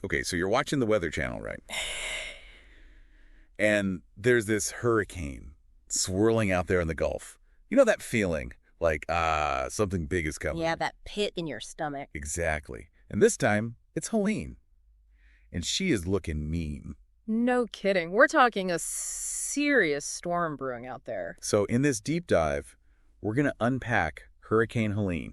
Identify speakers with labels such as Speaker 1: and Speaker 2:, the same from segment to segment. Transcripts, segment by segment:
Speaker 1: Okay, so you're watching the Weather Channel, right? And there's this hurricane swirling out there in the Gulf. You know that feeling like, something big is coming.
Speaker 2: Yeah, that pit in your stomach.
Speaker 1: Exactly. And this time, it's Helene. And she is looking mean.
Speaker 2: No kidding. We're talking a serious storm brewing out there.
Speaker 1: So in this deep dive, we're going to unpack Hurricane Helene.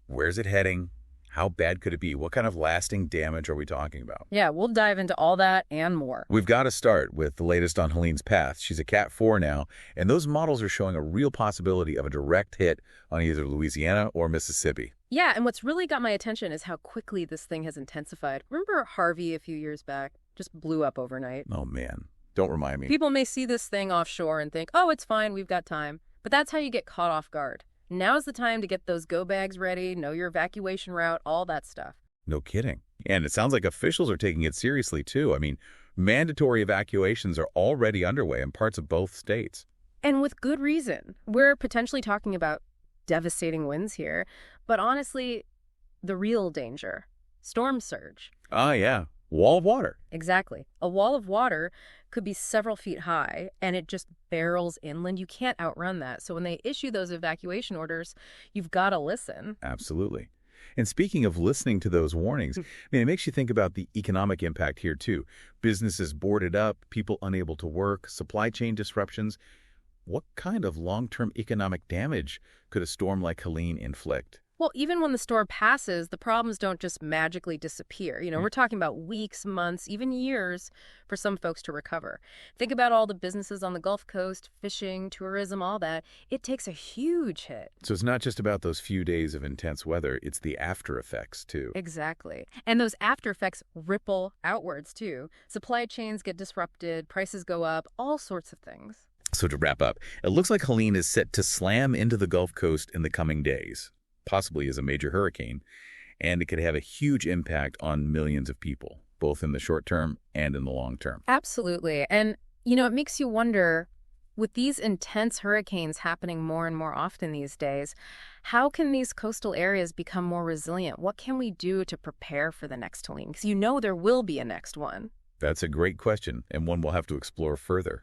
Speaker 1: Where's it heading? How bad could it be? What kind of lasting damage are we talking about?
Speaker 2: Yeah, we'll dive into all that and more.
Speaker 1: We've got to start with the latest on Helene's path. She's a Cat 4 now, and those models are showing a real possibility of a direct hit on either Louisiana or Mississippi.
Speaker 2: Yeah, and what's really got my attention is how quickly this thing has intensified. Remember Harvey a few years back? Just blew up overnight.
Speaker 1: Oh, man. Don't remind me.
Speaker 2: People may see this thing offshore and think, oh, it's fine, we've got time. But that's how you get caught off guard. Now's the time to get those go bags ready, know your evacuation route, all that stuff.
Speaker 1: No kidding. And it sounds like officials are taking it seriously, too. I mean, mandatory evacuations are already underway in parts of both states.
Speaker 2: And with good reason. We're potentially talking about devastating winds here. But honestly, the real danger, storm surge.
Speaker 1: Ah, yeah. Wall of water.
Speaker 2: Exactly. A wall of water could be several feet high, and it just barrels inland. You can't outrun that. So when they issue those evacuation orders, you've got to listen.
Speaker 1: Absolutely. And speaking of listening to those warnings, I mean, it makes you think about the economic impact here, too. Businesses boarded up, people unable to work, supply chain disruptions. What kind of long-term economic damage could a storm like Helene inflict?
Speaker 2: Well, even when the storm passes, the problems don't just magically disappear. We're talking about weeks, months, even years for some folks to recover. Think about all the businesses on the Gulf Coast, fishing, tourism, all that. It takes a huge hit.
Speaker 1: So it's not just about those few days of intense weather, it's the after effects, too.
Speaker 2: Exactly. And those after effects ripple outwards, too. Supply chains get disrupted, prices go up, all sorts of things.
Speaker 1: So to wrap up, it looks like Helene is set to slam into the Gulf Coast in the coming days, possibly as a major hurricane, and it could have a huge impact on millions of people, both in the short term and in the long term.
Speaker 2: Absolutely. And, it makes you wonder, with these intense hurricanes happening more and more often these days, how can these coastal areas become more resilient? What can we do to prepare for the next Helene? Because there will be a next one.
Speaker 1: That's a great question, and one we'll have to explore further.